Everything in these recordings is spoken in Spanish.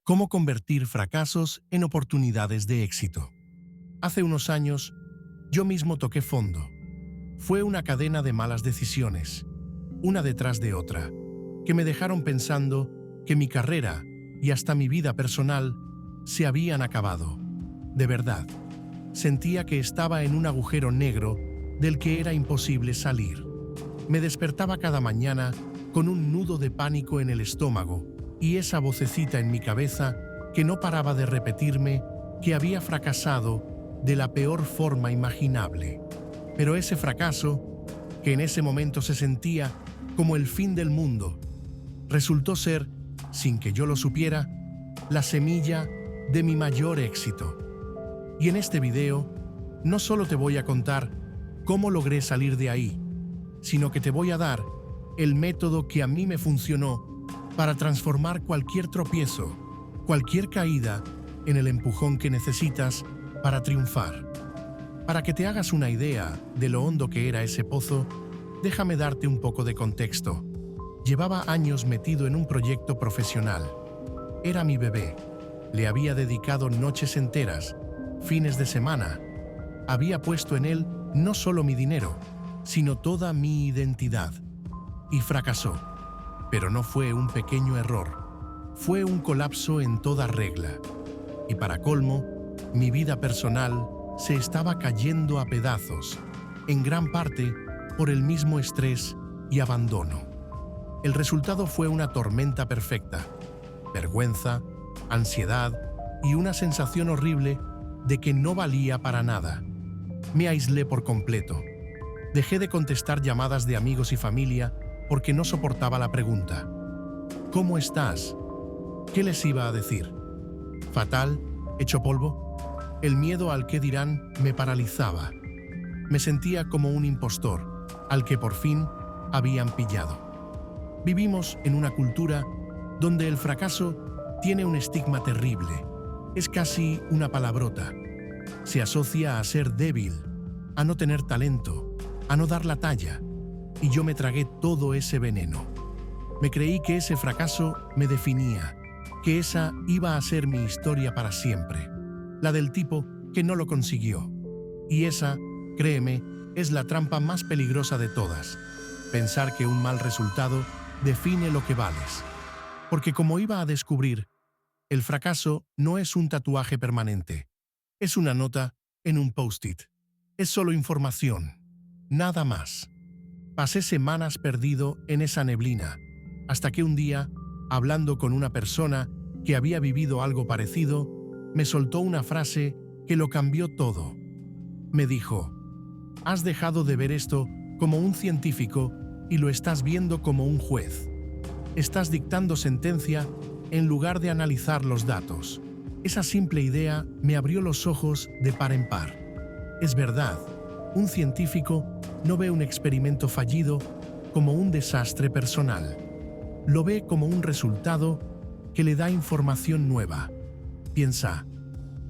¿Cómo convertir fracasos en oportunidades de éxito? Hace unos años, yo mismo toqué fondo. Fue una cadena de malas decisiones, una detrás de otra, que me dejaron pensando que mi carrera y hasta mi vida personal se habían acabado. De verdad, sentía que estaba en un agujero negro del que era imposible salir. Me despertaba cada mañana con un nudo de pánico en el estómago y esa vocecita en mi cabeza que no paraba de repetirme que había fracasado de la peor forma imaginable. Pero ese fracaso, que en ese momento se sentía como el fin del mundo, resultó ser, sin que yo lo supiera, la semilla de mi mayor éxito. Y en este video, no solo te voy a contar cómo logré salir de ahí, sino que te voy a dar el método que a mí me funcionó para transformar cualquier tropiezo, cualquier caída, en el empujón que necesitas para triunfar. Para que te hagas una idea de lo hondo que era ese pozo, déjame darte un poco de contexto. Llevaba años metido en un proyecto profesional. Era mi bebé. Le había dedicado noches enteras, fines de semana. Había puesto en él no solo mi dinero, sino toda mi identidad. Y fracasó. Pero no fue un pequeño error. Fue un colapso en toda regla. Y para colmo, mi vida personal se estaba cayendo a pedazos, en gran parte por el mismo estrés y abandono. El resultado fue una tormenta perfecta, vergüenza, ansiedad y una sensación horrible de que no valía para nada. Me aislé por completo. Dejé de contestar llamadas de amigos y familia porque no soportaba la pregunta: ¿cómo estás? ¿Qué les iba a decir? ¿Fatal? ¿Hecho polvo? El miedo al qué dirán me paralizaba. Me sentía como un impostor, al que por fin habían pillado. Vivimos en una cultura donde el fracaso tiene un estigma terrible. Es casi una palabrota. Se asocia a ser débil, a no tener talento, a no dar la talla. Y yo me tragué todo ese veneno. Me creí que ese fracaso me definía, que esa iba a ser mi historia para siempre. La del tipo que no lo consiguió. Y esa, créeme, es la trampa más peligrosa de todas. Pensar que un mal resultado define lo que vales. Porque como iba a descubrir, el fracaso no es un tatuaje permanente. Es una nota en un post-it. Es solo información. Nada más. Pasé semanas perdido en esa neblina, hasta que un día, hablando con una persona que había vivido algo parecido, me soltó una frase que lo cambió todo. Me dijo: has dejado de ver esto como un científico y lo estás viendo como un juez. Estás dictando sentencia en lugar de analizar los datos. Esa simple idea me abrió los ojos de par en par. Es verdad, un científico no ve un experimento fallido como un desastre personal. Lo ve como un resultado que le da información nueva. Piensa: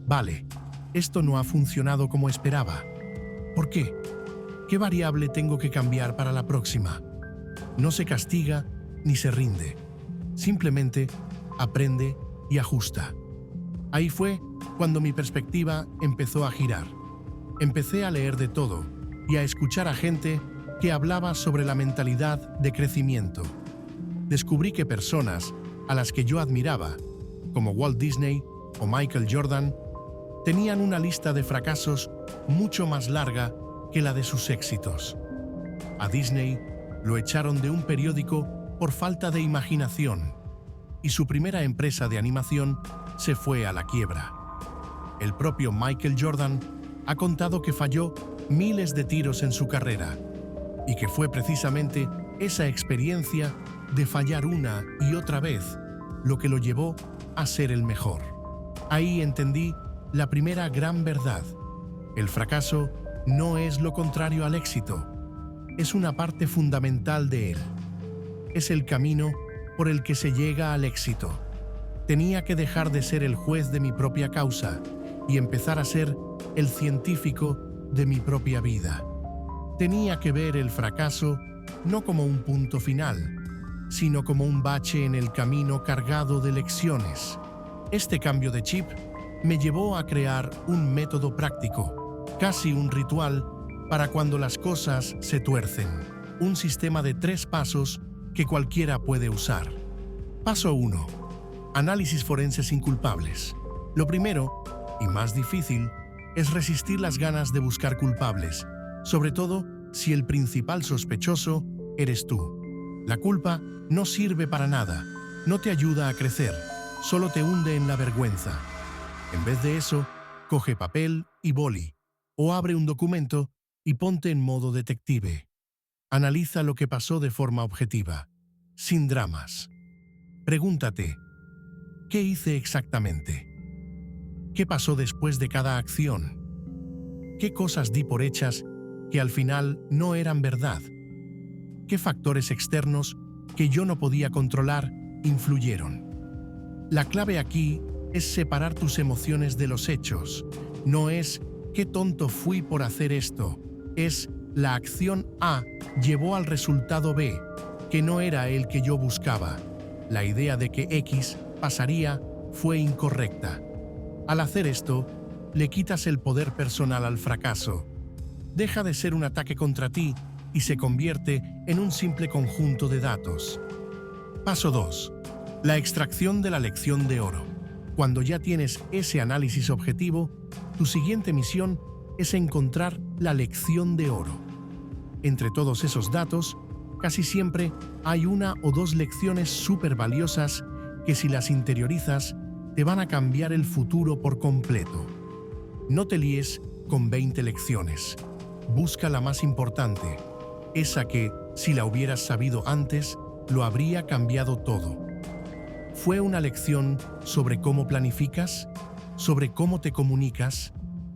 vale, esto no ha funcionado como esperaba. ¿Por qué? ¿Qué variable tengo que cambiar para la próxima? No se castiga ni se rinde. Simplemente aprende y ajusta. Ahí fue cuando mi perspectiva empezó a girar. Empecé a leer de todo y a escuchar a gente que hablaba sobre la mentalidad de crecimiento. Descubrí que personas a las que yo admiraba, como Walt Disney o Michael Jordan, tenían una lista de fracasos mucho más larga que la de sus éxitos. A Disney lo echaron de un periódico por falta de imaginación, y su primera empresa de animación se fue a la quiebra. El propio Michael Jordan ha contado que falló miles de tiros en su carrera, y que fue precisamente esa experiencia de fallar una y otra vez lo que lo llevó a ser el mejor. Ahí entendí la primera gran verdad: el fracaso no es lo contrario al éxito, es una parte fundamental de él. Es el camino por el que se llega al éxito. Tenía que dejar de ser el juez de mi propia causa y empezar a ser el científico de mi propia vida. Tenía que ver el fracaso no como un punto final, sino como un bache en el camino cargado de lecciones. Este cambio de chip me llevó a crear un método práctico, casi un ritual, para cuando las cosas se tuercen. Un sistema de 3 pasos que cualquiera puede usar. Paso 1. Análisis forenses inculpables. Lo primero, y más difícil, es resistir las ganas de buscar culpables, sobre todo si el principal sospechoso eres tú. La culpa no sirve para nada, no te ayuda a crecer, solo te hunde en la vergüenza. En vez de eso, coge papel y boli, o abre un documento y ponte en modo detective. Analiza lo que pasó de forma objetiva, sin dramas. Pregúntate, ¿qué hice exactamente? ¿Qué pasó después de cada acción? ¿Qué cosas di por hechas que al final no eran verdad? ¿Qué factores externos que yo no podía controlar influyeron? La clave aquí es separar tus emociones de los hechos. No es «qué tonto fui por hacer esto», es «la acción A llevó al resultado B, que no era el que yo buscaba. La idea de que X pasaría fue incorrecta». Al hacer esto, le quitas el poder personal al fracaso. Deja de ser un ataque contra ti y se convierte en un simple conjunto de datos. Paso 2. La extracción de la lección de oro. Cuando ya tienes ese análisis objetivo, tu siguiente misión es encontrar la lección de oro. Entre todos esos datos, casi siempre hay 1 o 2 lecciones súper valiosas que si las interiorizas, te van a cambiar el futuro por completo. No te líes con 20 lecciones. Busca la más importante, esa que, si la hubieras sabido antes, lo habría cambiado todo. ¿Fue una lección sobre cómo planificas? ¿Sobre cómo te comunicas?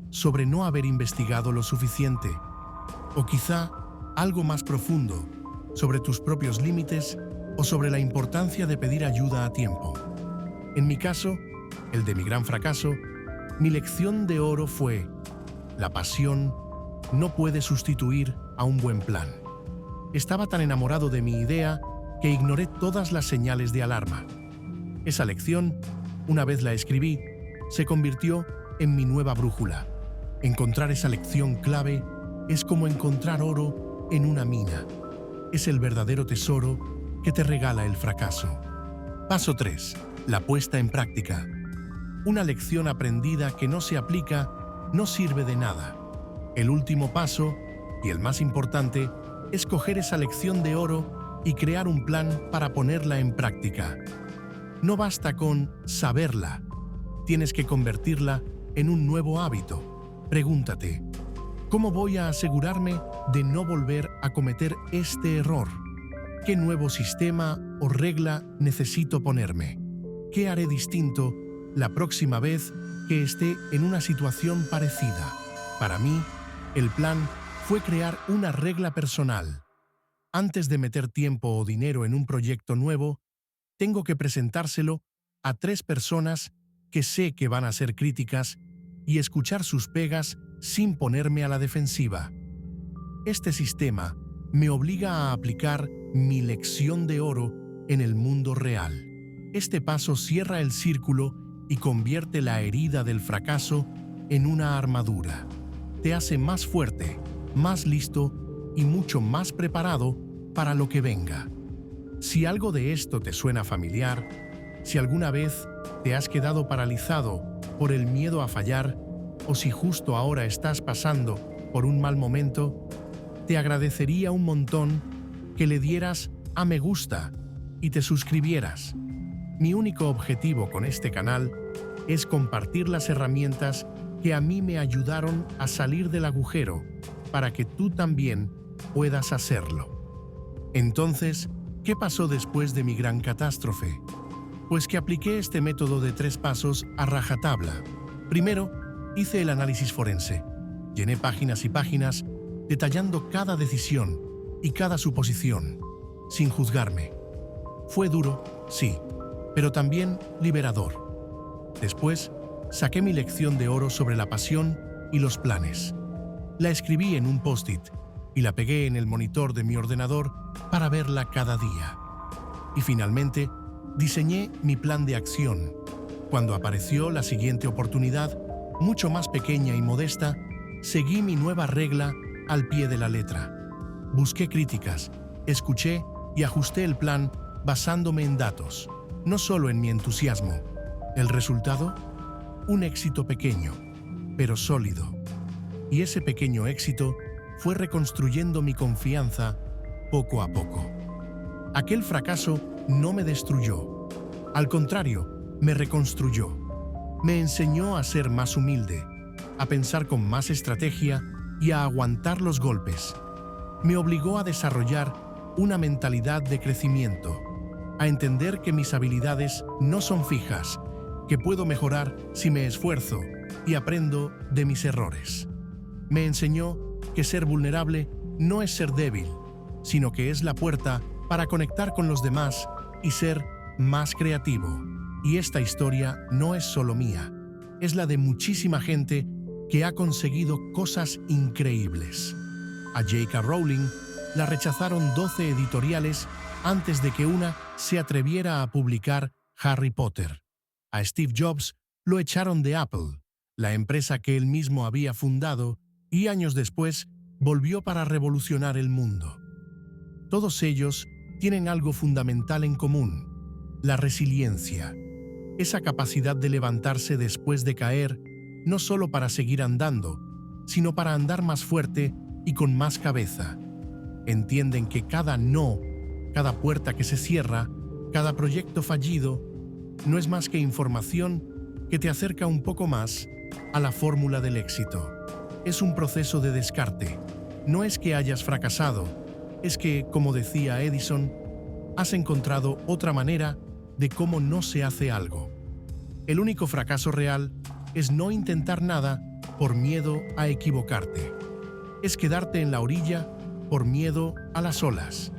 ¿Sobre no haber investigado lo suficiente? O quizá algo más profundo, sobre tus propios límites o sobre la importancia de pedir ayuda a tiempo. En mi caso, el de mi gran fracaso, mi lección de oro fue: la pasión no puede sustituir a un buen plan. Estaba tan enamorado de mi idea que ignoré todas las señales de alarma. Esa lección, una vez la escribí, se convirtió en mi nueva brújula. Encontrar esa lección clave es como encontrar oro en una mina. Es el verdadero tesoro que te regala el fracaso. Paso 3. La puesta en práctica. Una lección aprendida que no se aplica no sirve de nada. El último paso, y el más importante, es coger esa lección de oro y crear un plan para ponerla en práctica. No basta con saberla, tienes que convertirla en un nuevo hábito. Pregúntate, ¿cómo voy a asegurarme de no volver a cometer este error? ¿Qué nuevo sistema o regla necesito ponerme? ¿Qué haré distinto la próxima vez que esté en una situación parecida? Para mí, el plan fue crear una regla personal. Antes de meter tiempo o dinero en un proyecto nuevo, tengo que presentárselo a 3 personas que sé que van a ser críticas y escuchar sus pegas sin ponerme a la defensiva. Este sistema me obliga a aplicar mi lección de oro en el mundo real. Este paso cierra el círculo y convierte la herida del fracaso en una armadura. Te hace más fuerte, más listo y mucho más preparado para lo que venga. Si algo de esto te suena familiar, si alguna vez te has quedado paralizado por el miedo a fallar, o si justo ahora estás pasando por un mal momento, te agradecería un montón que le dieras a me gusta y te suscribieras. Mi único objetivo con este canal es compartir las herramientas que a mí me ayudaron a salir del agujero para que tú también puedas hacerlo. Entonces, ¿qué pasó después de mi gran catástrofe? Pues que apliqué este método de 3 pasos a rajatabla. Primero, hice el análisis forense. Llené páginas y páginas detallando cada decisión y cada suposición, sin juzgarme. Fue duro, sí, pero también liberador. Después, saqué mi lección de oro sobre la pasión y los planes. La escribí en un post-it y la pegué en el monitor de mi ordenador para verla cada día. Y finalmente, diseñé mi plan de acción, Cuando apareció la siguiente oportunidad, mucho más pequeña y modesta, seguí mi nueva regla al pie de la letra. Busqué críticas, escuché y ajusté el plan basándome en datos, no solo en mi entusiasmo. ¿El resultado? Un éxito pequeño, pero sólido. Y ese pequeño éxito fue reconstruyendo mi confianza poco a poco. Aquel fracaso no me destruyó. Al contrario, me reconstruyó. Me enseñó a ser más humilde, a pensar con más estrategia y a aguantar los golpes. Me obligó a desarrollar una mentalidad de crecimiento, a entender que mis habilidades no son fijas, que puedo mejorar si me esfuerzo y aprendo de mis errores. Me enseñó que ser vulnerable no es ser débil, sino que es la puerta para conectar con los demás y ser más creativo. Y esta historia no es solo mía, es la de muchísima gente que ha conseguido cosas increíbles. A J.K. Rowling la rechazaron 12 editoriales antes de que una se atreviera a publicar Harry Potter. A Steve Jobs lo echaron de Apple, la empresa que él mismo había fundado, y años después volvió para revolucionar el mundo. Todos ellos tienen algo fundamental en común: la resiliencia, esa capacidad de levantarse después de caer, no solo para seguir andando, sino para andar más fuerte y con más cabeza. Entienden que cada no, cada puerta que se cierra, cada proyecto fallido, no es más que información que te acerca un poco más a la fórmula del éxito. Es un proceso de descarte. No es que hayas fracasado, es que, como decía Edison, has encontrado otra manera de cómo no se hace algo. El único fracaso real es no intentar nada por miedo a equivocarte. Es quedarte en la orilla por miedo a las olas.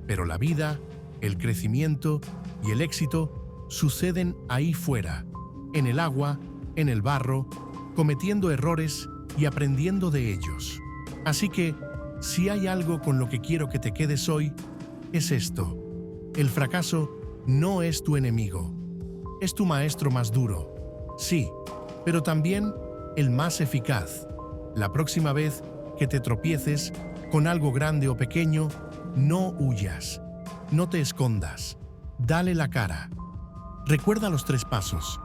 Pero la vida, el crecimiento y el éxito suceden ahí fuera, en el agua, en el barro, cometiendo errores y aprendiendo de ellos. Así que, si hay algo con lo que quiero que te quedes hoy, es esto: el fracaso no es tu enemigo. Es tu maestro más duro, sí, pero también el más eficaz. La próxima vez que te tropieces con algo grande o pequeño, no huyas, no te escondas, dale la cara. Recuerda los 3 pasos.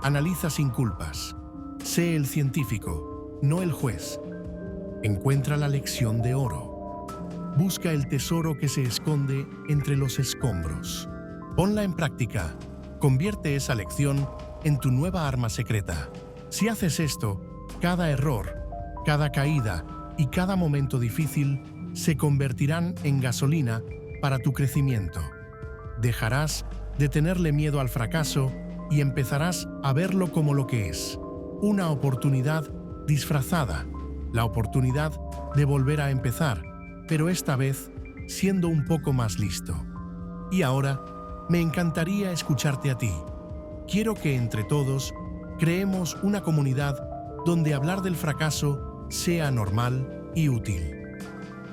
Analiza sin culpas. Sé el científico, no el juez. Encuentra la lección de oro. Busca el tesoro que se esconde entre los escombros. Ponla en práctica. Convierte esa lección en tu nueva arma secreta. Si haces esto, cada error, cada caída y cada momento difícil se convertirán en gasolina para tu crecimiento. Dejarás de tenerle miedo al fracaso y empezarás a verlo como lo que es: una oportunidad disfrazada, la oportunidad de volver a empezar, pero esta vez siendo un poco más listo. Y ahora, me encantaría escucharte a ti. Quiero que entre todos creemos una comunidad donde hablar del fracaso sea normal y útil.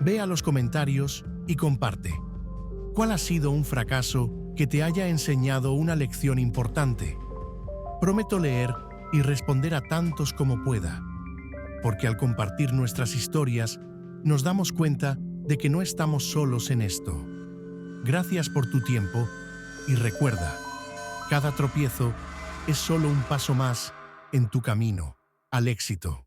Ve a los comentarios y comparte. ¿Cuál ha sido un fracaso que te haya enseñado una lección importante? Prometo leer y responder a tantos como pueda, porque al compartir nuestras historias nos damos cuenta de que no estamos solos en esto. Gracias por tu tiempo y recuerda, cada tropiezo es solo un paso más en tu camino al éxito.